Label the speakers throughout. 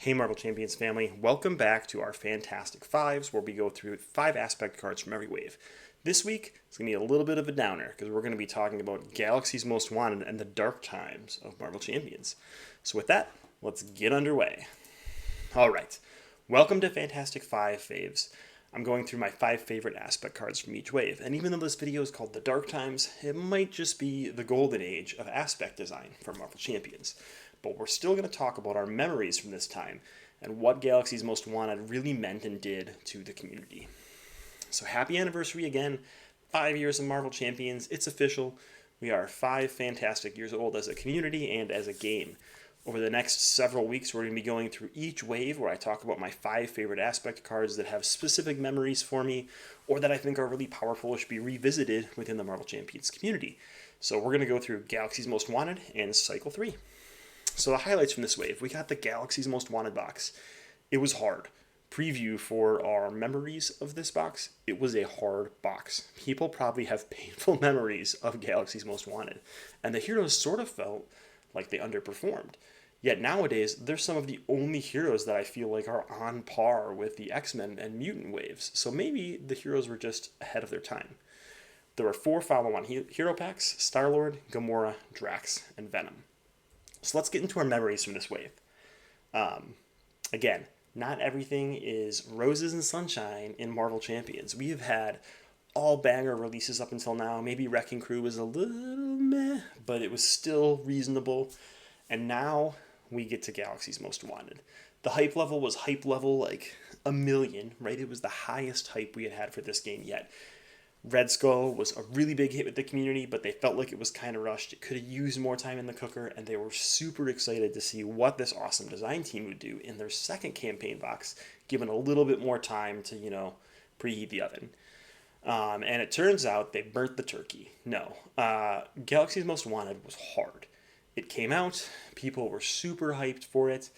Speaker 1: Hey Marvel Champions family, welcome back to our Fantastic Fives where we go through 5 aspect cards from every wave. This week, it's going to be a little bit of a downer because we're going to be talking about Galaxy's Most Wanted and the dark times of Marvel Champions. So with that, let's get underway. Alright, welcome to Fantastic Five Faves. I'm going through my 5 favorite aspect cards from each wave, and even though this video is called The Dark Times, it might just be the golden age of aspect design for Marvel Champions. But we're still going to talk about our memories from this time and what Galaxy's Most Wanted really meant and did to the community. So happy anniversary again, 5 years of Marvel Champions, it's official. We are 5 fantastic years old as a community and as a game. Over the next several weeks, we're going to be going through each wave where I talk about my 5 favorite aspect cards that have specific memories for me or that I think are really powerful or should be revisited within the Marvel Champions community. So we're going to go through Galaxy's Most Wanted and Cycle 3. So the highlights from this wave, we got the Galaxy's Most Wanted box. It was hard. Preview for our memories of this box, it was a hard box. People probably have painful memories of Galaxy's Most Wanted, and the heroes sort of felt like they underperformed. Yet nowadays, they're some of the only heroes that I feel like are on par with the X-Men and Mutant waves, so maybe the heroes were just ahead of their time. There were 4 follow-on hero packs: Star-Lord, Gamora, Drax, and Venom. So let's get into our memories from this wave. Again, not everything is roses and sunshine in Marvel Champions. We have had all banger releases up until now. Maybe Wrecking Crew was a little meh, but it was still reasonable. And now we get to Galaxy's Most Wanted. The hype level was hype level like a million, right? It was the highest hype we had had for this game yet. Red Skull was a really big hit with the community, but they felt like it was kind of rushed. It could have used more time in the cooker, and they were super excited to see what this awesome design team would do in their second campaign box, given a little bit more time to, preheat the oven. And it turns out they burnt the turkey. No. Galaxy's Most Wanted was hard. It came out, people were super hyped for it,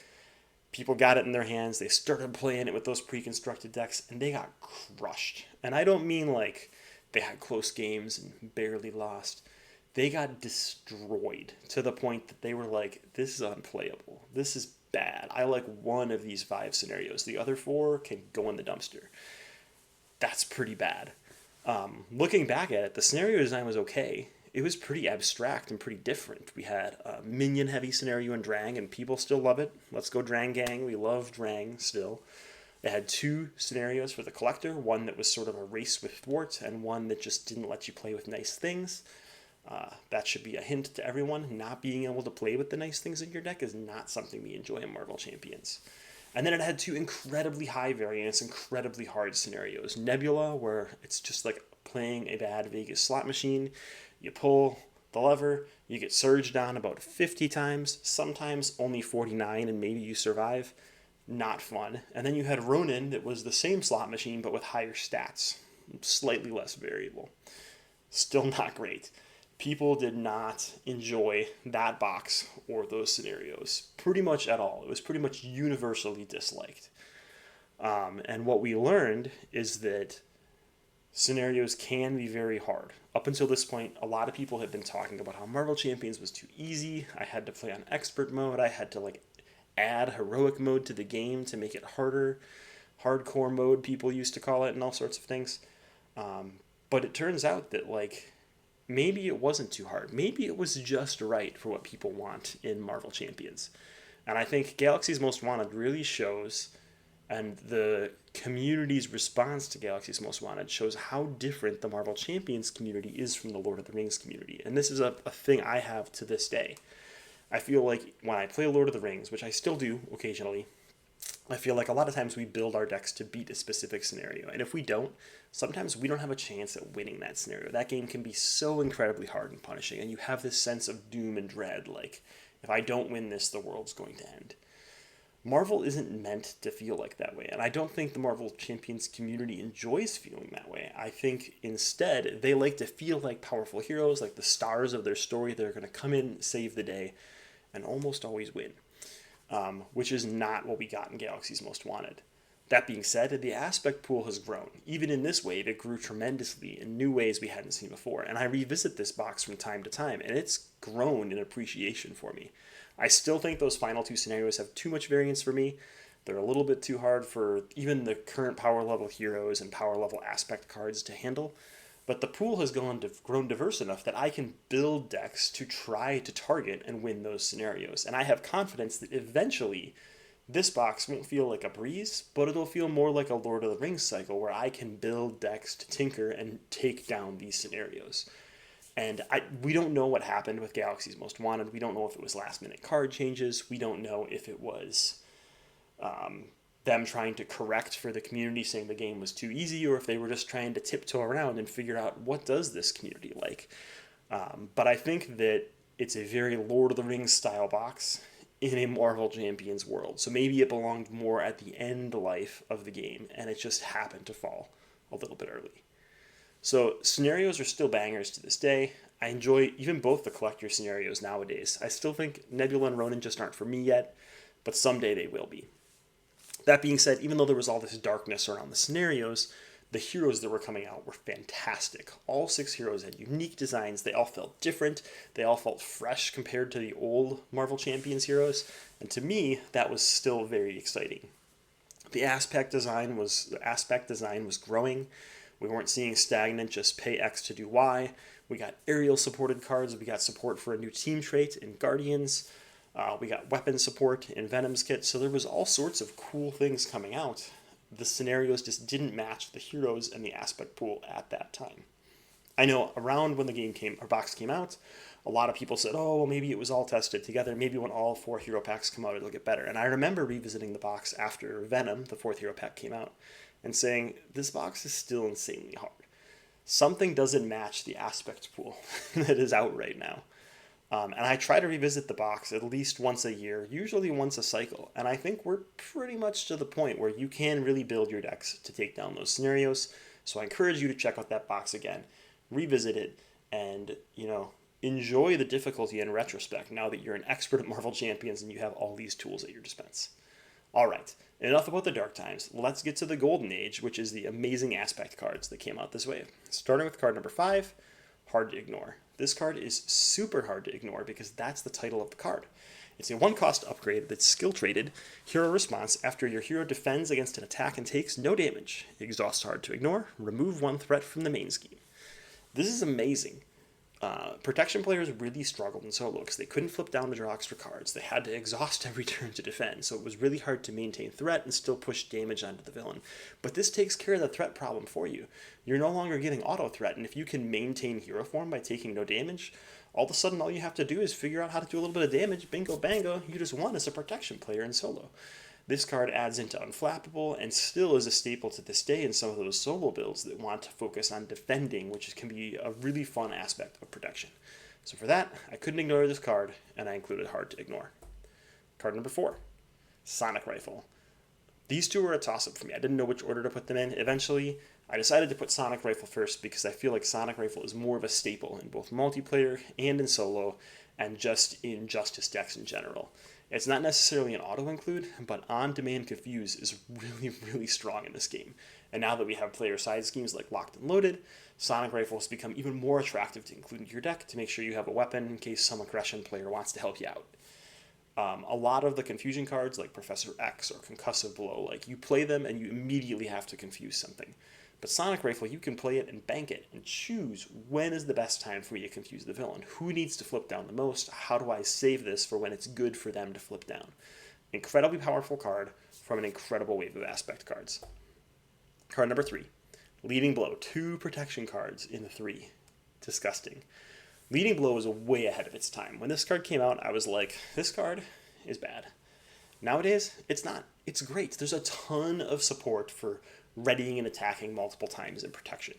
Speaker 1: people got it in their hands, they started playing it with those pre-constructed decks, and they got crushed. And I don't mean like they had close games and barely lost. They got destroyed to the point that they were like, this is unplayable. This is bad. I like one of these 5 scenarios. The other 4 can go in the dumpster. That's pretty bad. Looking back at it, the scenario design was okay. It was pretty abstract and pretty different. We had a minion-heavy scenario in Drang, and people still love it. Let's go Drang gang. We love Drang still. It had 2 scenarios for the collector, one that was sort of a race with thwart, and one that just didn't let you play with nice things. That should be a hint to everyone. Not being able to play with the nice things in your deck is not something we enjoy in Marvel Champions. And then it had 2 incredibly high variance, incredibly hard scenarios. Nebula, where it's just like playing a bad Vegas slot machine. You pull the lever, you get surged on about 50 times, sometimes only 49, and maybe you survive. Not fun. And then you had Ronin that was the same slot machine but with higher stats, slightly less variable. Still not great. People did not enjoy that box or those scenarios pretty much at all. It was pretty much universally disliked. And what we learned is that scenarios can be very hard. Up until this point, a lot of people had been talking about how Marvel Champions was too easy. I had to play on expert mode. I had to add heroic mode to the game to make it harder. Hardcore mode, people used to call it, and all sorts of things. But it turns out that maybe it wasn't too hard. Maybe it was just right for what people want in Marvel Champions. And I think Galaxy's Most Wanted really shows, and the community's response to Galaxy's Most Wanted shows how different the Marvel Champions community is from the Lord of the Rings community. And this is a thing I have to this day. I feel like when I play Lord of the Rings, which I still do occasionally, I feel like a lot of times we build our decks to beat a specific scenario. And if we don't, sometimes we don't have a chance at winning that scenario. That game can be so incredibly hard and punishing, and you have this sense of doom and dread, like, if I don't win this, the world's going to end. Marvel isn't meant to feel like that way, and I don't think the Marvel Champions community enjoys feeling that way. I think instead they like to feel like powerful heroes, like the stars of their story. They're going to come in, save the day, and almost always win, which is not what we got in Galaxy's Most Wanted. That being said, the aspect pool has grown. Even in this wave, it grew tremendously in new ways we hadn't seen before. And I revisit this box from time to time, and it's grown in appreciation for me. I still think those final two scenarios have too much variance for me. They're a little bit too hard for even the current power level heroes and power level aspect cards to handle. But the pool has grown diverse enough that I can build decks to try to target and win those scenarios. And I have confidence that eventually this box won't feel like a breeze, but it'll feel more like a Lord of the Rings cycle where I can build decks to tinker and take down these scenarios. And we don't know what happened with Galaxy's Most Wanted. We don't know if it was last minute card changes. We don't know if it was them trying to correct for the community saying the game was too easy, or if they were just trying to tiptoe around and figure out what does this community like. But I think that it's a very Lord of the Rings style box in a Marvel Champions world. So maybe it belonged more at the end life of the game, and it just happened to fall a little bit early. So scenarios are still bangers to this day. I enjoy even both the collector scenarios nowadays. I still think Nebula and Ronan just aren't for me yet, but someday they will be. That being said, even though there was all this darkness around the scenarios, the heroes that were coming out were fantastic. All 6 heroes had unique designs. They all felt different. They all felt fresh compared to the old Marvel Champions heroes. And to me, that was still very exciting. The aspect design was growing. We weren't seeing stagnant, just pay X to do Y. We got aerial supported cards. We got support for a new team trait in Guardians. We got weapon support in Venom's kit. So there was all sorts of cool things coming out. The scenarios just didn't match the heroes and the aspect pool at that time. I know around when our box came out, a lot of people said, oh, well, maybe it was all tested together. Maybe when all 4 hero packs come out, it'll get better. And I remember revisiting the box after Venom, the 4th hero pack, came out, and saying, this box is still insanely hard. Something doesn't match the aspect pool that is out right now. And I try to revisit the box at least once a year, usually once a cycle. And I think we're pretty much to the point where you can really build your decks to take down those scenarios. So I encourage you to check out that box again, revisit it, and, enjoy the difficulty in retrospect now that you're an expert at Marvel Champions and you have all these tools at your dispense. All right, enough about the dark times. Let's get to the golden age, which is the amazing aspect cards that came out this wave. Starting with card number 5, Hard to Ignore. This card is super hard to ignore because that's the title of the card. It's a 1-cost upgrade that's skill traded. Hero response: after your hero defends against an attack and takes no damage, exhaust Hard to Ignore, remove 1 threat from the main scheme. This is amazing. Protection players really struggled in solo because they couldn't flip down to draw extra cards. They had to exhaust every turn to defend, so it was really hard to maintain threat and still push damage onto the villain. But this takes care of the threat problem for you. You're no longer getting auto threat, and if you can maintain hero form by taking no damage, all of a sudden all you have to do is figure out how to do a little bit of damage. Bingo bango, you just won as a protection player in solo. This card adds into Unflappable and still is a staple to this day in some of those solo builds that want to focus on defending, which can be a really fun aspect of protection. So for that, I couldn't ignore this card, and I included Hard to Ignore. Card number 4, Sonic Rifle. These two were a toss-up for me. I didn't know which order to put them in. Eventually, I decided to put Sonic Rifle first because I feel like Sonic Rifle is more of a staple in both multiplayer and in solo, and just in Justice decks in general. It's not necessarily an auto-include, but on-demand confuse is really, really strong in this game. And now that we have player side schemes like Locked and Loaded, Sonic Rifle has become even more attractive to include in your deck to make sure you have a weapon in case some aggression player wants to help you out. A lot of the confusion cards like Professor X or Concussive Blow, like you play them and you immediately have to confuse something. But Sonic Rifle, you can play it and bank it and choose when is the best time for me to confuse the villain. Who needs to flip down the most? How do I save this for when it's good for them to flip down? Incredibly powerful card from an incredible wave of aspect cards. Card number 3, Leading Blow. 2 protection cards in 3. Disgusting. Leading Blow was way ahead of its time. When this card came out, I was like, this card is bad. Nowadays, it's not. It's great. There's a ton of support for readying and attacking multiple times in protection.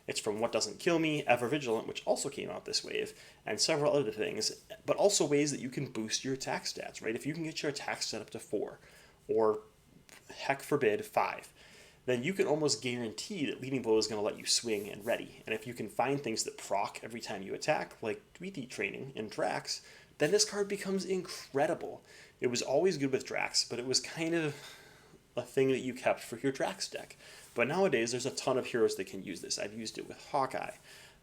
Speaker 1: It's from What Doesn't Kill Me, Ever Vigilant, which also came out this wave, and several other things, but also ways that you can boost your attack stats, right? If you can get your attack stat up to 4, or heck forbid, 5, then you can almost guarantee that Leading Blow is going to let you swing and ready. And if you can find things that proc every time you attack, like Dweety Training in Drax, then this card becomes incredible. It was always good with Drax, but it was kind of a thing that you kept for your Drax deck. But nowadays, there's a ton of heroes that can use this. I've used it with Hawkeye.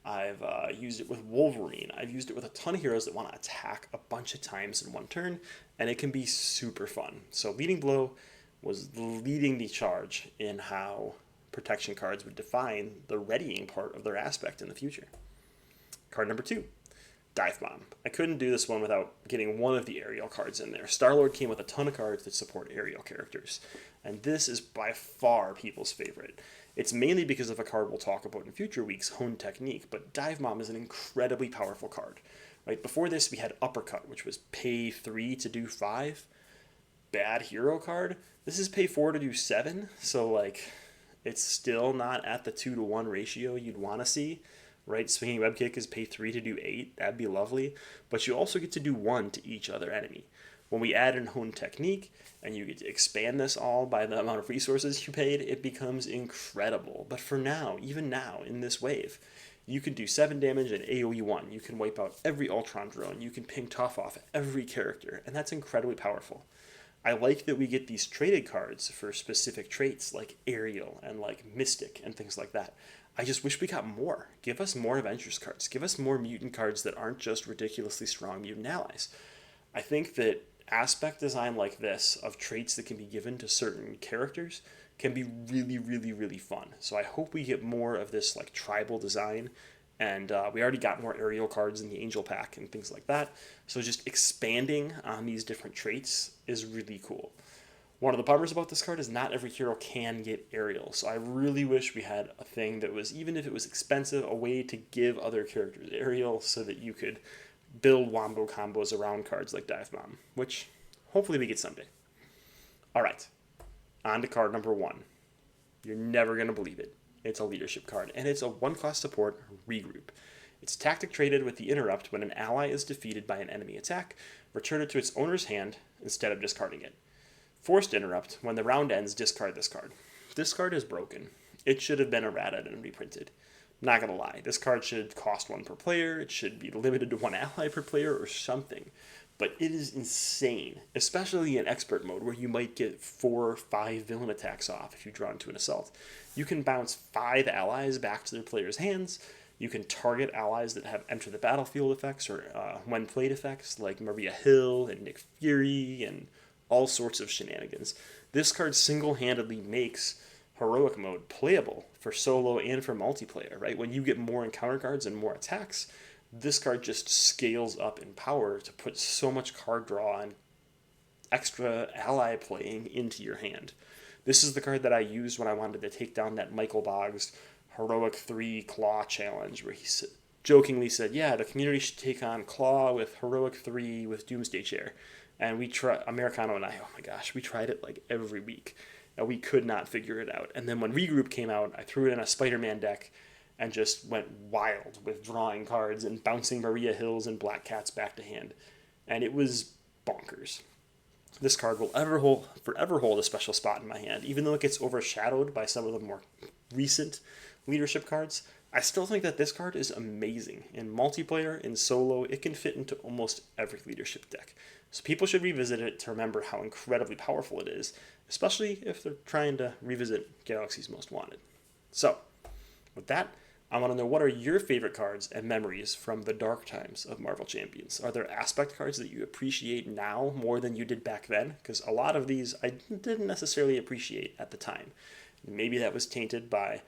Speaker 1: I've used it with Wolverine. I've used it with a ton of heroes that want to attack a bunch of times in one turn, and it can be super fun. So Leading Blow was leading the charge in how protection cards would define the readying part of their aspect in the future. Card number 2, Dive Bomb. I couldn't do this one without getting one of the aerial cards in there. Star-Lord came with a ton of cards that support aerial characters, and this is by far people's favorite. It's mainly because of a card we'll talk about in future weeks, Honed Technique, but Dive Bomb is an incredibly powerful card. Right before this, we had Uppercut, which was pay 3 to do 5. Bad hero card. This is pay 4 to do 7, so like it's still not at the 2-to-1 ratio you'd want to see. Right, Swinging Web Kick is pay 3 to do 8. That'd be lovely. But you also get to do 1 to each other enemy. When we add in Honed Technique, and you get to expand this all by the amount of resources you paid, it becomes incredible. But for now, even now, in this wave, you can do 7 damage and AoE 1. You can wipe out every Ultron drone. You can ping Tough off every character, and that's incredibly powerful. I like that we get these traded cards for specific traits like Aerial and like Mystic and things like that. I just wish we got more. Give us more Avengers cards. Give us more mutant cards that aren't just ridiculously strong mutant allies. I think that aspect design like this of traits that can be given to certain characters can be really, really, really fun. So I hope we get more of this like tribal design, and we already got more aerial cards in the Angel Pack and things like that. So just expanding on these different traits is really cool. One of the bummers about this card is not every hero can get aerial, so I really wish we had a thing that was, even if it was expensive, a way to give other characters aerial so that you could build wombo combos around cards like Dive Bomb, which hopefully we get someday. Alright, on to card number 1. You're never going to believe it. It's a leadership card, and it's a 1-cost support Regroup. It's tactic traded with the interrupt when an ally is defeated by an enemy attack. Return it to its owner's hand instead of discarding it. Forced interrupt, when the round ends, discard this card. This card is broken. It should have been errated and reprinted. Not gonna lie, this card should cost 1 per player, it should be limited to 1 ally per player or something. But it is insane, especially in expert mode where you might get 4 or 5 villain attacks off if you draw into an assault. You can bounce 5 allies back to their player's hands. You can target allies that have enter the battlefield effects or when played effects like Maria Hill and Nick Fury and all sorts of shenanigans. This card single-handedly makes heroic mode playable for solo and for multiplayer, right? When you get more encounter cards and more attacks, this card just scales up in power to put so much card draw and extra ally playing into your hand. This is the card that I used when I wanted to take down that Michael Boggs Heroic 3 Claw challenge where he jokingly said, yeah, the community should take on Claw with Heroic 3 with Doomsday Chair. And we tried, Americano and I, oh my gosh, we tried it like every week. And we could not figure it out. And then when Regroup came out, I threw it in a Spider-Man deck and just went wild with drawing cards and bouncing Maria Hills and Black Cats back to hand. And it was bonkers. This card will forever hold a special spot in my hand. Even though it gets overshadowed by some of the more recent leadership cards, I still think that this card is amazing. In multiplayer, in solo, it can fit into almost every leadership deck. So people should revisit it to remember how incredibly powerful it is, especially if they're trying to revisit Galaxy's Most Wanted. So, with that, I want to know, what are your favorite cards and memories from the dark times of Marvel Champions? Are there aspect cards that you appreciate now more than you did back then? Because a lot of these I didn't necessarily appreciate at the time. Maybe that was tainted by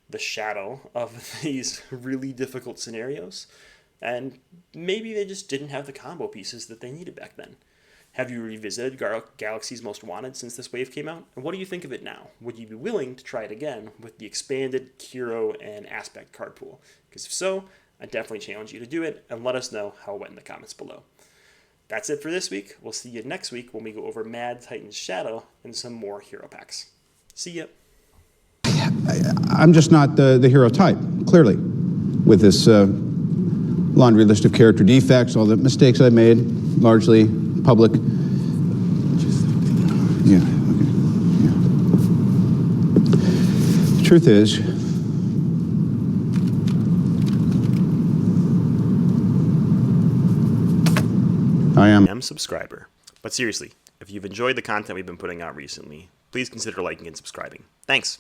Speaker 1: the shadow of these really difficult scenarios, and maybe they just didn't have the combo pieces that they needed back then. Have you revisited Galaxy's Most Wanted since this wave came out? And what do you think of it now? Would you be willing to try it again with the expanded hero and aspect card pool? Because if so, I definitely challenge you to do it, and let us know how it went in the comments below. That's it for this week. We'll see you next week when we go over Mad Titan's Shadow and some more hero packs. See ya.
Speaker 2: I'm just not the hero type, clearly, with this laundry list of character defects, all the mistakes I made, largely public. Yeah, okay. Yeah. The truth is, I am
Speaker 1: subscriber. But seriously, if you've enjoyed the content we've been putting out recently, please consider liking and subscribing. Thanks.